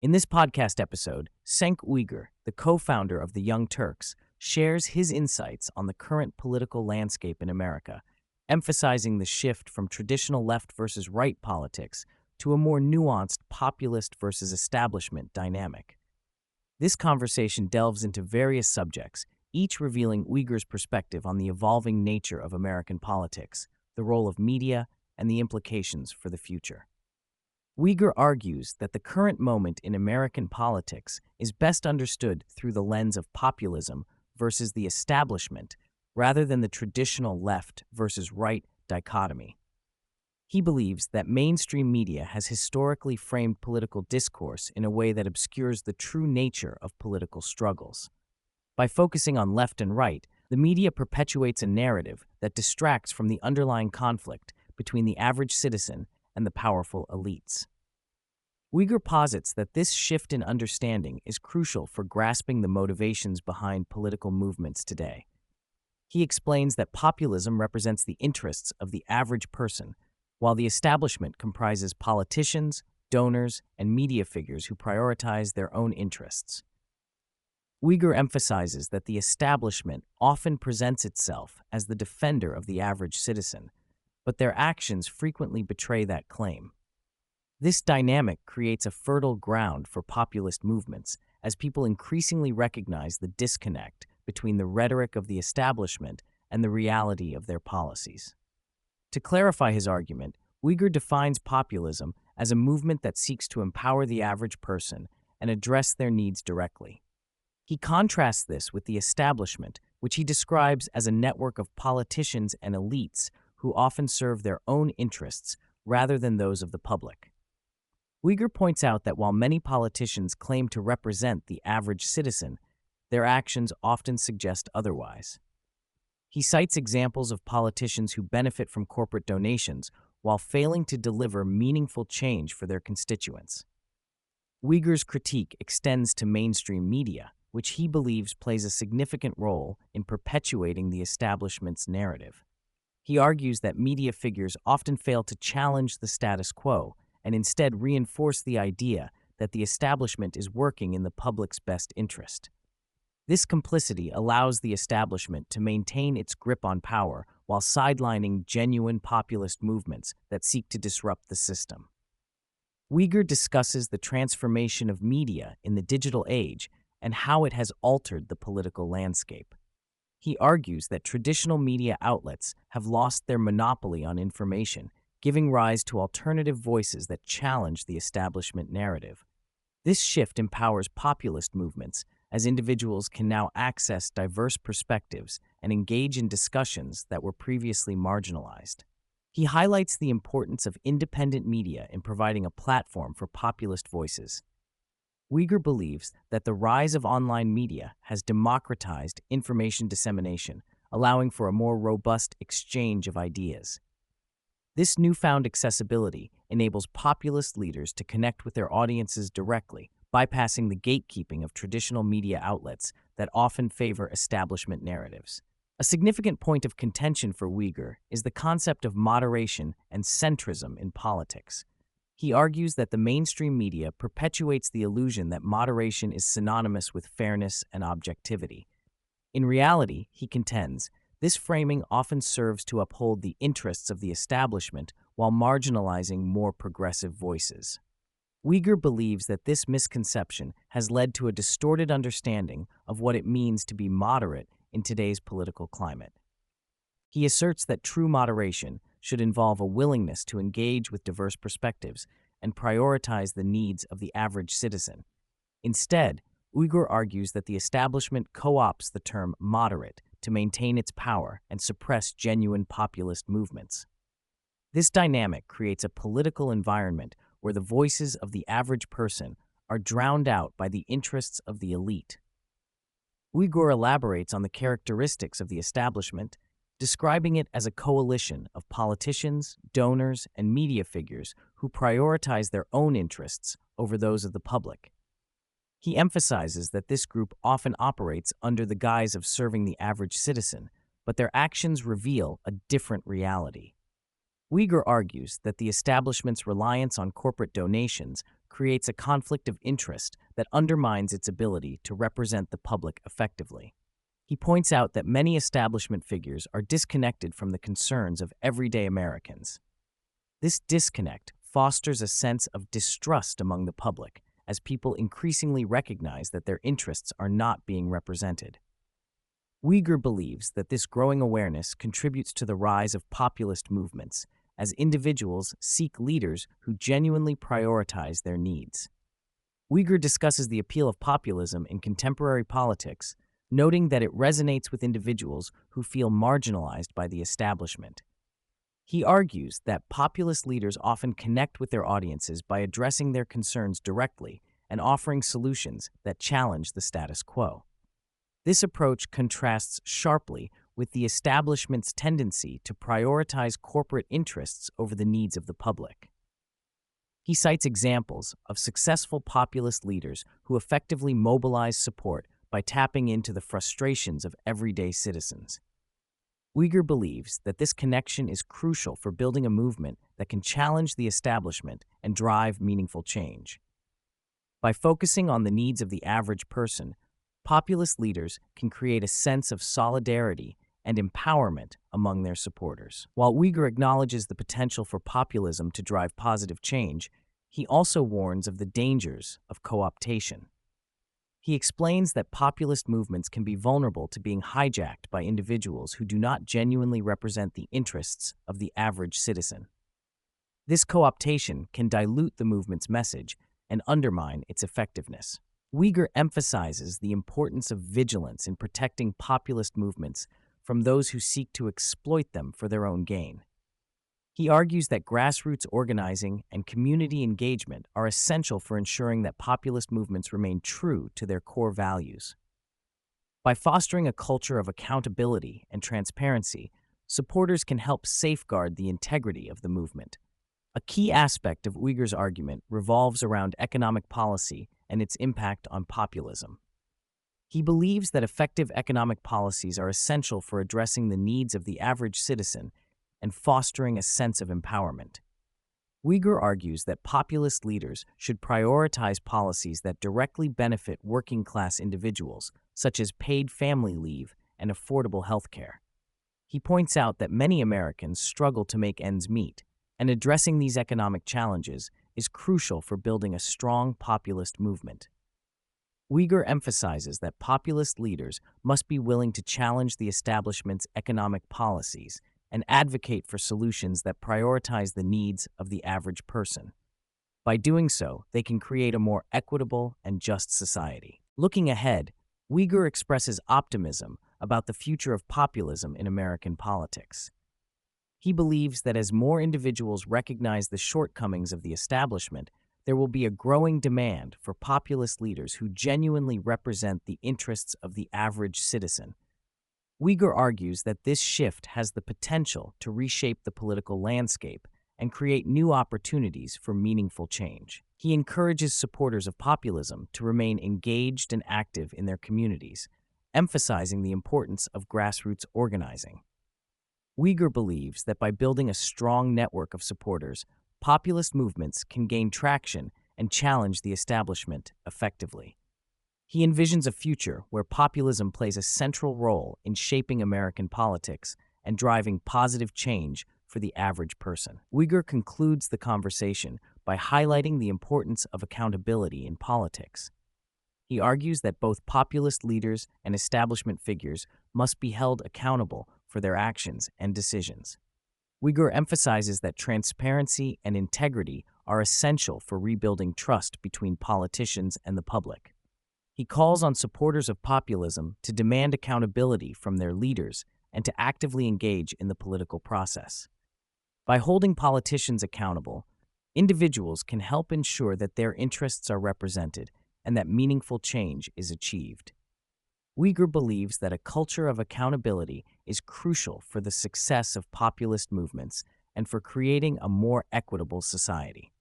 In this podcast episode, Cenk Uygur, the co-founder of the Young Turks, shares his insights on the current political landscape in America, emphasizing the shift from traditional left versus right politics to a more nuanced populist versus establishment dynamic. This conversation delves into various subjects, each revealing Uygur's perspective on the evolving nature of American politics, the role of media, and the implications for the future. Uygur argues that the current moment in American politics is best understood through the lens of populism versus the establishment, rather than the traditional left versus right dichotomy. He believes that mainstream media has historically framed political discourse in a way that obscures the true nature of political struggles. By focusing on left and right, the media perpetuates a narrative that distracts from the underlying conflict between the average citizen and the powerful elites. Uygur posits that this shift in understanding is crucial for grasping the motivations behind political movements today. He explains that populism represents the interests of the average person, while the establishment comprises politicians, donors, and media figures who prioritize their own interests. Uygur emphasizes that the establishment often presents itself as the defender of the average citizen, but their actions frequently betray that claim. This dynamic creates a fertile ground for populist movements as people increasingly recognize the disconnect between the rhetoric of the establishment and the reality of their policies. To clarify his argument, Uygur defines populism as a movement that seeks to empower the average person and address their needs directly. He contrasts this with the establishment, which he describes as a network of politicians and elites who often serve their own interests rather than those of the public. Uygur points out that while many politicians claim to represent the average citizen, their actions often suggest otherwise. He cites examples of politicians who benefit from corporate donations while failing to deliver meaningful change for their constituents. Uygur's critique extends to mainstream media, which he believes plays a significant role in perpetuating the establishment's narrative. He argues that media figures often fail to challenge the status quo and instead reinforce the idea that the establishment is working in the public's best interest. This complicity allows the establishment to maintain its grip on power while sidelining genuine populist movements that seek to disrupt the system. Uygur discusses the transformation of media in the digital age and how it has altered the political landscape. He argues that traditional media outlets have lost their monopoly on information, giving rise to alternative voices that challenge the establishment narrative. This shift empowers populist movements, as individuals can now access diverse perspectives and engage in discussions that were previously marginalized. He highlights the importance of independent media in providing a platform for populist voices. Uygur believes that the rise of online media has democratized information dissemination, allowing for a more robust exchange of ideas. This newfound accessibility enables populist leaders to connect with their audiences directly, bypassing the gatekeeping of traditional media outlets that often favor establishment narratives. A significant point of contention for Uygur is the concept of moderation and centrism in politics. He argues that the mainstream media perpetuates the illusion that moderation is synonymous with fairness and objectivity. In reality, he contends, this framing often serves to uphold the interests of the establishment while marginalizing more progressive voices. Uygur believes that this misconception has led to a distorted understanding of what it means to be moderate in today's political climate. He asserts that true moderation should involve a willingness to engage with diverse perspectives and prioritize the needs of the average citizen. Instead, Uygur argues that the establishment co-opts the term moderate to maintain its power and suppress genuine populist movements. This dynamic creates a political environment where the voices of the average person are drowned out by the interests of the elite. Uygur elaborates on the characteristics of the establishment, describing it as a coalition of politicians, donors, and media figures who prioritize their own interests over those of the public. He emphasizes that this group often operates under the guise of serving the average citizen, but their actions reveal a different reality. Uygur argues that the establishment's reliance on corporate donations creates a conflict of interest that undermines its ability to represent the public effectively. He points out that many establishment figures are disconnected from the concerns of everyday Americans. This disconnect fosters a sense of distrust among the public as people increasingly recognize that their interests are not being represented. Uygur believes that this growing awareness contributes to the rise of populist movements as individuals seek leaders who genuinely prioritize their needs. Uygur discusses the appeal of populism in contemporary politics, noting that it resonates with individuals who feel marginalized by the establishment. He argues that populist leaders often connect with their audiences by addressing their concerns directly and offering solutions that challenge the status quo. This approach contrasts sharply with the establishment's tendency to prioritize corporate interests over the needs of the public. He cites examples of successful populist leaders who effectively mobilize support by tapping into the frustrations of everyday citizens. Uygur believes that this connection is crucial for building a movement that can challenge the establishment and drive meaningful change. By focusing on the needs of the average person, populist leaders can create a sense of solidarity and empowerment among their supporters. While Uygur acknowledges the potential for populism to drive positive change, he also warns of the dangers of co-optation. He explains that populist movements can be vulnerable to being hijacked by individuals who do not genuinely represent the interests of the average citizen. This co-optation can dilute the movement's message and undermine its effectiveness. Uygur emphasizes the importance of vigilance in protecting populist movements from those who seek to exploit them for their own gain. He argues that grassroots organizing and community engagement are essential for ensuring that populist movements remain true to their core values. By fostering a culture of accountability and transparency, supporters can help safeguard the integrity of the movement. A key aspect of Uygur's argument revolves around economic policy and its impact on populism. He believes that effective economic policies are essential for addressing the needs of the average citizen and fostering a sense of empowerment. Uygur argues that populist leaders should prioritize policies that directly benefit working-class individuals, such as paid family leave and affordable health care. He points out that many Americans struggle to make ends meet, and addressing these economic challenges is crucial for building a strong populist movement. Uygur emphasizes that populist leaders must be willing to challenge the establishment's economic policies and advocate for solutions that prioritize the needs of the average person. By doing so, they can create a more equitable and just society. Looking ahead, Uygur expresses optimism about the future of populism in American politics. He believes that as more individuals recognize the shortcomings of the establishment, there will be a growing demand for populist leaders who genuinely represent the interests of the average citizen. Uygur argues that this shift has the potential to reshape the political landscape and create new opportunities for meaningful change. He encourages supporters of populism to remain engaged and active in their communities, emphasizing the importance of grassroots organizing. Uygur believes that by building a strong network of supporters, populist movements can gain traction and challenge the establishment effectively. He envisions a future where populism plays a central role in shaping American politics and driving positive change for the average person. Uygur concludes the conversation by highlighting the importance of accountability in politics. He argues that both populist leaders and establishment figures must be held accountable for their actions and decisions. Uygur emphasizes that transparency and integrity are essential for rebuilding trust between politicians and the public. He calls on supporters of populism to demand accountability from their leaders and to actively engage in the political process. By holding politicians accountable, individuals can help ensure that their interests are represented and that meaningful change is achieved. Uygur believes that a culture of accountability is crucial for the success of populist movements and for creating a more equitable society.